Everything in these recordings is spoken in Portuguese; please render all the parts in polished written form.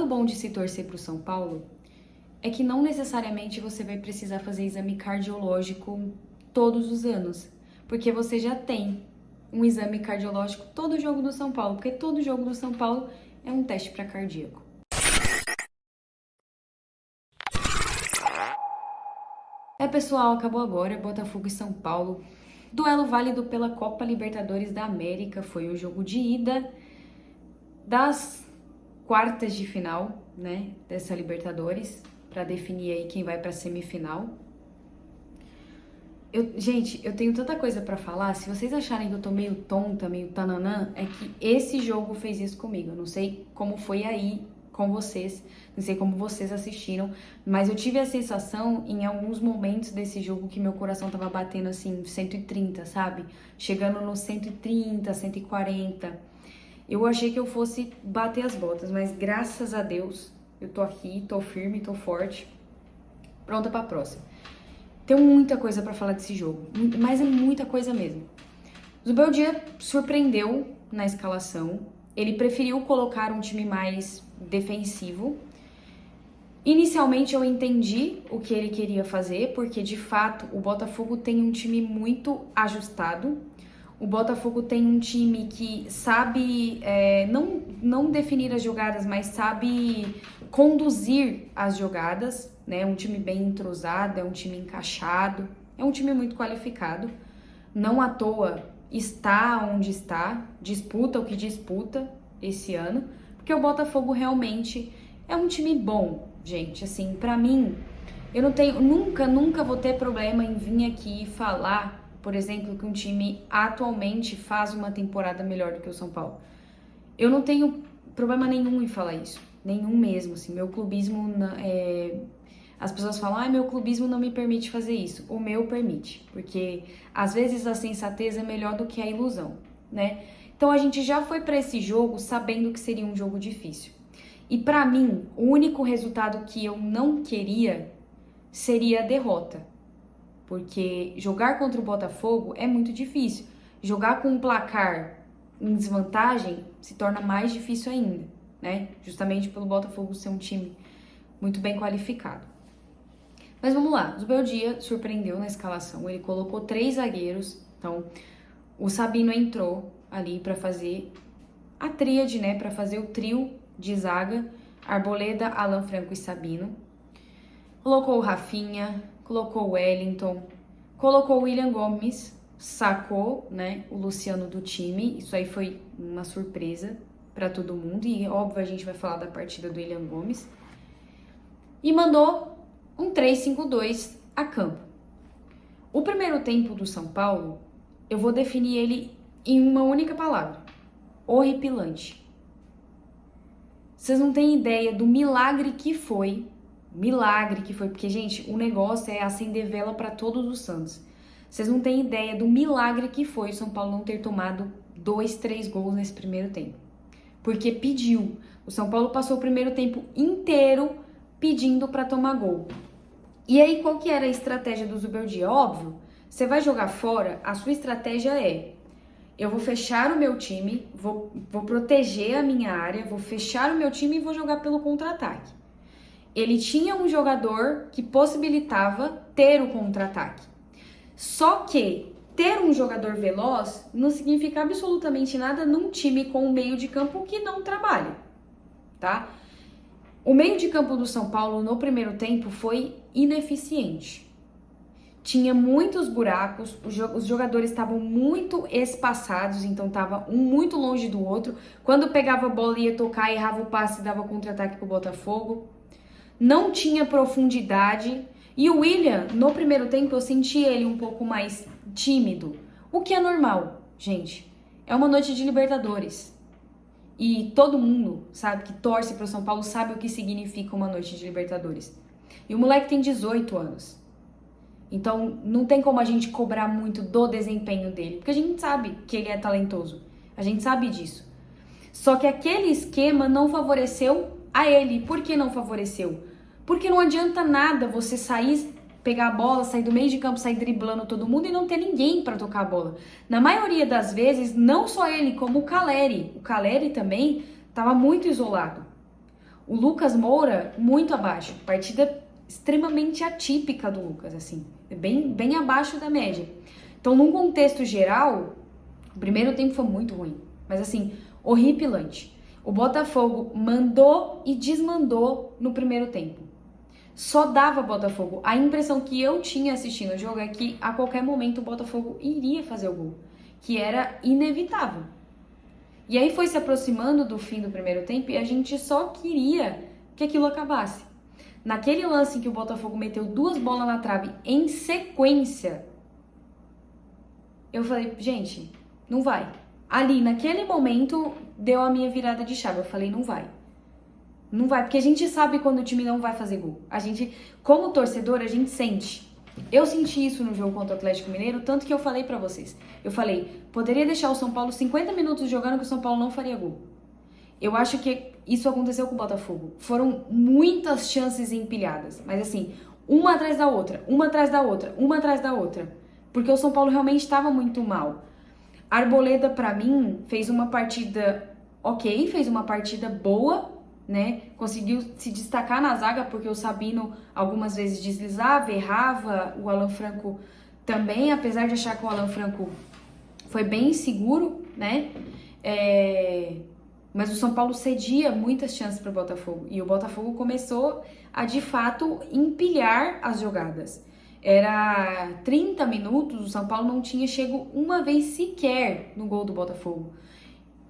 lado bom de se torcer para o São Paulo é que não necessariamente você vai precisar fazer exame cardiológico todos os anos, porque você já tem um exame cardiológico todo jogo do São Paulo, porque todo jogo do São Paulo é um teste para cardíaco. Pessoal, acabou agora, Botafogo e São Paulo. Duelo válido pela Copa Libertadores da América, foi o jogo de ida das quartas de final, né, dessa Libertadores, para definir aí quem vai para semifinal. Gente, eu tenho tanta coisa para falar, se vocês acharem que eu tô meio tonta, meio tananã, é que esse jogo fez isso comigo. Eu não sei como foi aí com vocês, não sei como vocês assistiram, mas eu tive a sensação em alguns momentos desse jogo que meu coração tava batendo assim, 130, sabe? Chegando nos 130, 140. Eu achei que eu fosse bater as botas, mas graças a Deus eu tô aqui, tô firme, tô forte, pronta pra próxima. Tem muita coisa pra falar desse jogo, mas é muita coisa mesmo. O Zubeldia surpreendeu na escalação, ele preferiu colocar um time mais defensivo. Inicialmente eu entendi o que ele queria fazer, porque de fato o Botafogo tem um time muito ajustado. O Botafogo tem um time que sabe não definir as jogadas, mas sabe conduzir as jogadas, né? É um time bem entrosado, é um time encaixado, é um time muito qualificado. Não à toa está onde está, disputa o que disputa esse ano, porque o Botafogo realmente é um time bom, gente. Assim, pra mim, eu não tenho, nunca vou ter problema em vir aqui e falar, por exemplo, que um time atualmente faz uma temporada melhor do que o São Paulo. Eu não tenho problema nenhum em falar isso, nenhum mesmo, assim, meu clubismo, as pessoas falam, meu clubismo não me permite fazer isso, o meu permite, porque às vezes a sensatez é melhor do que a ilusão, né? Então a gente já foi para esse jogo sabendo que seria um jogo difícil. E pra mim, o único resultado que eu não queria seria a derrota. Porque jogar contra o Botafogo é muito difícil. Jogar com um placar em desvantagem se torna mais difícil ainda, né? Justamente pelo Botafogo ser um time muito bem qualificado. Mas vamos lá, o Zubeldia surpreendeu na escalação. Ele colocou 3 zagueiros. Então, o Sabino entrou ali para fazer a tríade, né? Para fazer o trio de zaga: Arboleda, Alan Franco e Sabino. Colocou o Rafinha, colocou o Wellington, colocou o William Gomes, sacou, né, o Luciano do time. Isso aí foi uma surpresa para todo mundo e óbvio a gente vai falar da partida do William Gomes. E mandou um 3-5-2 a campo. O primeiro tempo do São Paulo, eu vou definir ele em uma única palavra: horripilante. Vocês não têm ideia do milagre que foi, porque, gente, o negócio é acender vela para todos os santos. Vocês não têm ideia do milagre que foi o São Paulo não ter tomado 2, 3 gols nesse primeiro tempo. Porque pediu. O São Paulo passou o primeiro tempo inteiro pedindo para tomar gol. E aí, qual que era a estratégia do Zubeldia? Óbvio, você vai jogar fora, a sua estratégia é: eu vou fechar o meu time, vou proteger a minha área, vou fechar o meu time e vou jogar pelo contra-ataque. Ele tinha um jogador que possibilitava ter o contra-ataque. Só que ter um jogador veloz não significa absolutamente nada num time com um meio de campo que não trabalha, tá? O meio de campo do São Paulo no primeiro tempo foi ineficiente. Tinha muitos buracos, os jogadores estavam muito espaçados, então estava um muito longe do outro. Quando pegava a bola ia tocar, errava o passe e dava contra-ataque pro Botafogo. Não tinha profundidade. E o William, no primeiro tempo, eu senti ele um pouco mais tímido. O que é normal, gente. É uma noite de Libertadores. E todo mundo sabe que torce pro São Paulo, sabe o que significa uma noite de Libertadores. E o moleque tem 18 anos. Então, não tem como a gente cobrar muito do desempenho dele, porque a gente sabe que ele é talentoso. A gente sabe disso. Só que aquele esquema não favoreceu a ele. Por que não favoreceu? Porque não adianta nada você sair, pegar a bola, sair do meio de campo, sair driblando todo mundo e não ter ninguém para tocar a bola. Na maioria das vezes, não só ele, como o Caleri. O Caleri também estava muito isolado. O Lucas Moura, muito abaixo. Partida extremamente atípica do Lucas, assim. Bem abaixo da média. Então, num contexto geral, o primeiro tempo foi muito ruim. Mas, assim, horripilante. O Botafogo mandou e desmandou no primeiro tempo. Só dava Botafogo. A impressão que eu tinha assistindo o jogo é que a qualquer momento o Botafogo iria fazer o gol. Que era inevitável. E aí foi se aproximando do fim do primeiro tempo e a gente só queria que aquilo acabasse. Naquele lance em que o Botafogo meteu 2 bolas na trave em sequência, eu falei, gente, não vai. Ali, naquele momento, deu a minha virada de chave. Eu falei, não vai. Não vai, porque a gente sabe quando o time não vai fazer gol. A gente, como torcedor, a gente sente. Eu senti isso no jogo contra o Atlético Mineiro, tanto que eu falei pra vocês. Eu falei, poderia deixar o São Paulo 50 minutos jogando que o São Paulo não faria gol. Eu acho que isso aconteceu com o Botafogo. Foram muitas chances empilhadas, mas assim, uma atrás da outra, uma atrás da outra, uma atrás da outra. Porque o São Paulo realmente estava muito mal. Arboleda, pra mim, fez uma partida ok, fez uma partida boa, né? Conseguiu se destacar na zaga, porque o Sabino algumas vezes deslizava, errava, o Alan Franco também, apesar de achar que o Alan Franco foi bem inseguro, né? Mas o São Paulo cedia muitas chances para o Botafogo, e o Botafogo começou a, de fato, empilhar as jogadas. Era 30 minutos, o São Paulo não tinha chego uma vez sequer no gol do Botafogo.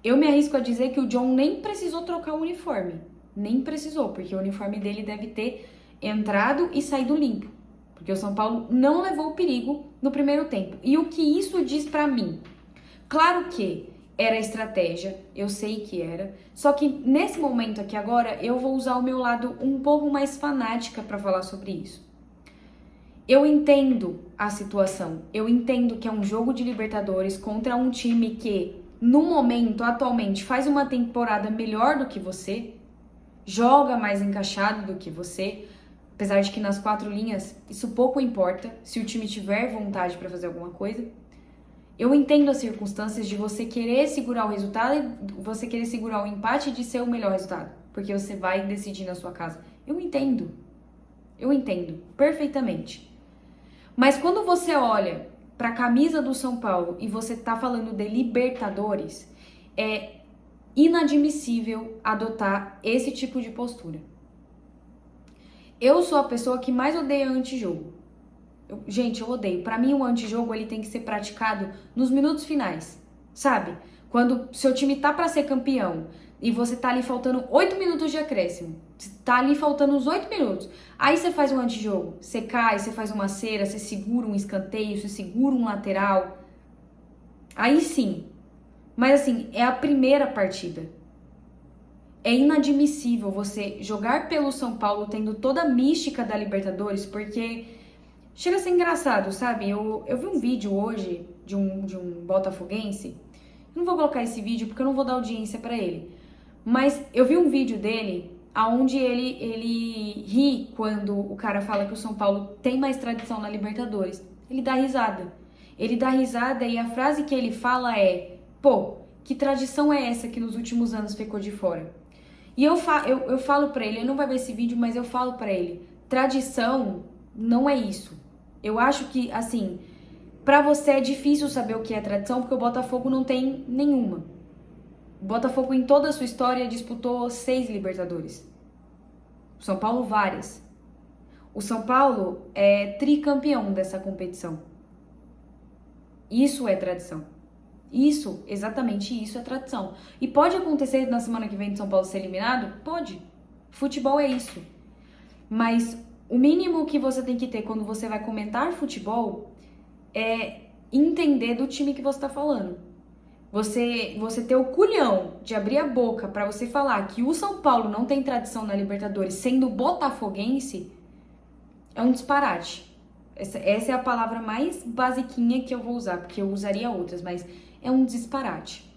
Eu me arrisco a dizer que o John nem precisou trocar o uniforme. Nem precisou, porque o uniforme dele deve ter entrado e saído limpo. Porque o São Paulo não levou perigo no primeiro tempo. E o que isso diz pra mim? Claro que era estratégia, eu sei que era. Só que nesse momento aqui agora, eu vou usar o meu lado um pouco mais fanática pra falar sobre isso. Eu entendo a situação. Eu entendo que é um jogo de Libertadores contra um time que no momento, atualmente, faz uma temporada melhor do que você, joga mais encaixado do que você, apesar de que nas 4 linhas isso pouco importa, se o time tiver vontade para fazer alguma coisa. Eu entendo as circunstâncias de você querer segurar o resultado e você querer segurar o empate de ser o melhor resultado, porque você vai decidir na sua casa. Eu entendo perfeitamente. Mas quando você olha para a camisa do São Paulo e você tá falando de Libertadores, é inadmissível adotar esse tipo de postura. Eu sou a pessoa que mais odeia antijogo. Gente, eu odeio. Para mim, o antijogo ele tem que ser praticado nos minutos finais, sabe? Quando seu time tá para ser campeão e você tá ali faltando 8 minutos de acréscimo, tá ali faltando uns 8 minutos, aí você faz um antijogo, você cai, você faz uma cera, você segura um escanteio, você segura um lateral, aí sim. Mas assim, é a primeira partida. É inadmissível você jogar pelo São Paulo tendo toda a mística da Libertadores, porque chega a ser engraçado, sabe? Eu vi um vídeo hoje de um botafoguense. Não vou colocar esse vídeo porque eu não vou dar audiência pra ele. Mas eu vi um vídeo dele onde ele ri quando o cara fala que o São Paulo tem mais tradição na Libertadores. Ele dá risada. Ele dá risada e a frase que ele fala é: pô, que tradição é essa que nos últimos anos ficou de fora? E eu falo pra ele, ele não vai ver esse vídeo, mas eu falo pra ele: tradição não é isso. Eu acho que, assim, pra você é difícil saber o que é tradição, porque o Botafogo não tem nenhuma. O Botafogo, em toda a sua história, disputou 6 Libertadores. O São Paulo, várias. O São Paulo é tricampeão dessa competição. Isso é tradição. Isso, exatamente isso é tradição. E pode acontecer na semana que vem de São Paulo ser eliminado? Pode. Futebol é isso. Mas o mínimo que você tem que ter quando você vai comentar futebol é entender do time que você está falando. Você ter o culhão de abrir a boca para você falar que o São Paulo não tem tradição na Libertadores sendo botafoguense é um disparate. Essa é a palavra mais basiquinha que eu vou usar, porque eu usaria outras, mas é um disparate.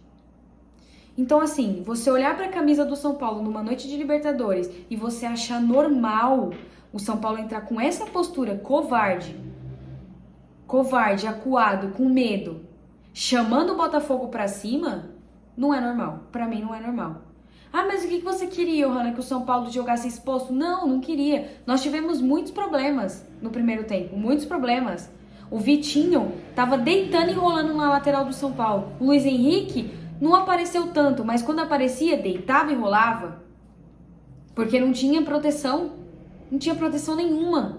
Então, assim, você olhar para a camisa do São Paulo numa noite de Libertadores e você achar normal o São Paulo entrar com essa postura covarde, acuado, com medo, chamando o Botafogo pra cima, não é normal. Pra mim não é normal. Ah, mas o que você queria, Johanna, que o São Paulo jogasse exposto? Não, não queria. Nós tivemos muitos problemas no primeiro tempo, muitos problemas. O Vitinho tava deitando e rolando na lateral do São Paulo. O Luiz Henrique não apareceu tanto, mas quando aparecia, deitava e rolava. Porque não tinha proteção. Não tinha proteção nenhuma.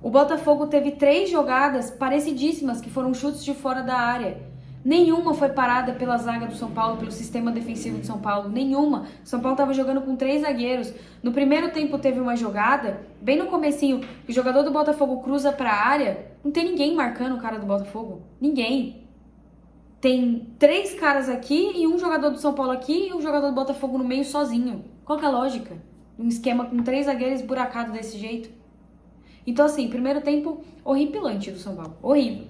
O Botafogo teve 3 jogadas parecidíssimas que foram chutes de fora da área. Nenhuma foi parada pela zaga do São Paulo, pelo sistema defensivo do São Paulo. Nenhuma. O São Paulo estava jogando com 3 zagueiros. No primeiro tempo teve uma jogada, bem no comecinho, que o jogador do Botafogo cruza para a área. Não tem ninguém marcando o cara do Botafogo. Ninguém. Tem 3 caras aqui e um jogador do São Paulo aqui e um jogador do Botafogo no meio sozinho. Qual que é a lógica? Um esquema com 3 zagueiros esburacado desse jeito. Então, assim, primeiro tempo horripilante do São Paulo. Horrível.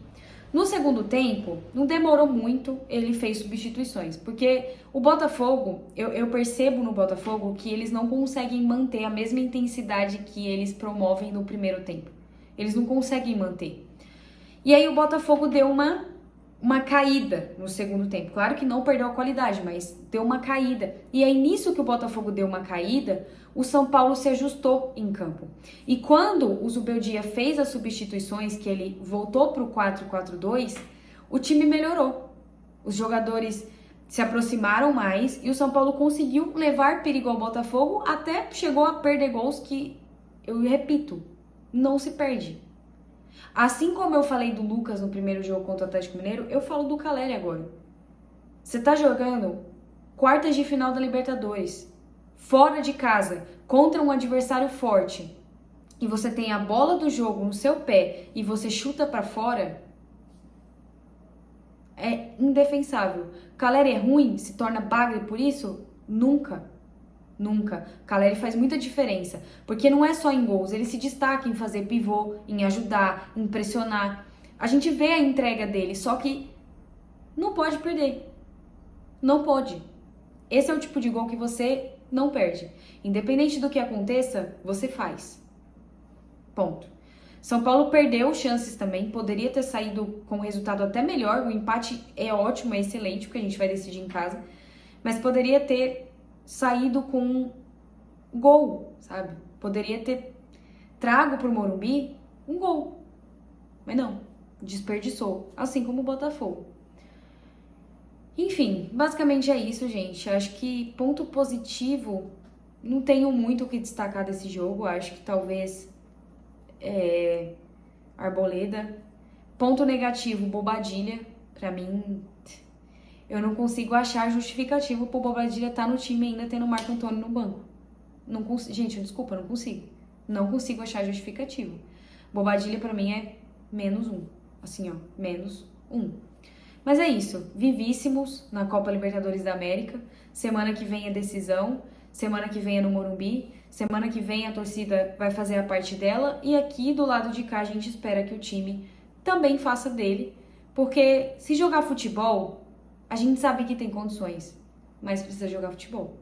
No segundo tempo, não demorou muito, ele fez substituições. Porque o Botafogo, eu percebo no Botafogo que eles não conseguem manter a mesma intensidade que eles promovem no primeiro tempo. Eles não conseguem manter. E aí o Botafogo deu uma caída no segundo tempo. Claro que não perdeu a qualidade, mas deu uma caída. E aí nisso que o Botafogo deu uma caída, o São Paulo se ajustou em campo. E quando o Zubeldia fez as substituições, que ele voltou para o 4-4-2, o time melhorou. Os jogadores se aproximaram mais e o São Paulo conseguiu levar perigo ao Botafogo, até chegou a perder gols que, eu repito, não se perde. Assim como eu falei do Lucas no primeiro jogo contra o Atlético Mineiro, eu falo do Caleri agora. Você tá jogando quartas de final da Libertadores, fora de casa, contra um adversário forte, e você tem a bola do jogo no seu pé e você chuta pra fora, é indefensável. Caleri é ruim, se torna bagre por isso? Nunca. Nunca. Caleri faz muita diferença, porque não é só em gols, ele se destaca em fazer pivô, em ajudar, em pressionar. A gente vê a entrega dele, só que não pode perder. Não pode. Esse é o tipo de gol que você não perde. Independente do que aconteça, você faz. Ponto. São Paulo perdeu chances também, poderia ter saído com um resultado até melhor, o empate é ótimo, é excelente, porque a gente vai decidir em casa, mas poderia ter saído com um gol, sabe? Poderia ter trago pro Morumbi um gol. Mas não, desperdiçou. Assim como o Botafogo. Enfim, basicamente é isso, gente. Acho que ponto positivo, não tenho muito o que destacar desse jogo. Acho que talvez Arboleda. Ponto negativo, Bobadilha. Pra mim, eu não consigo achar justificativo pro Bobadilha estar no time ainda tendo o Marco Antônio no banco. Não consigo, gente, desculpa, não consigo. Não consigo achar justificativo. Bobadilha pra mim é -1. Assim, ó, -1. Mas é isso. Vivíssimos na Copa Libertadores da América. Semana que vem é decisão. Semana que vem é no Morumbi. Semana que vem a torcida vai fazer a parte dela. E aqui do lado de cá a gente espera que o time também faça dele. Porque se jogar futebol, a gente sabe que tem condições, mas precisa jogar futebol.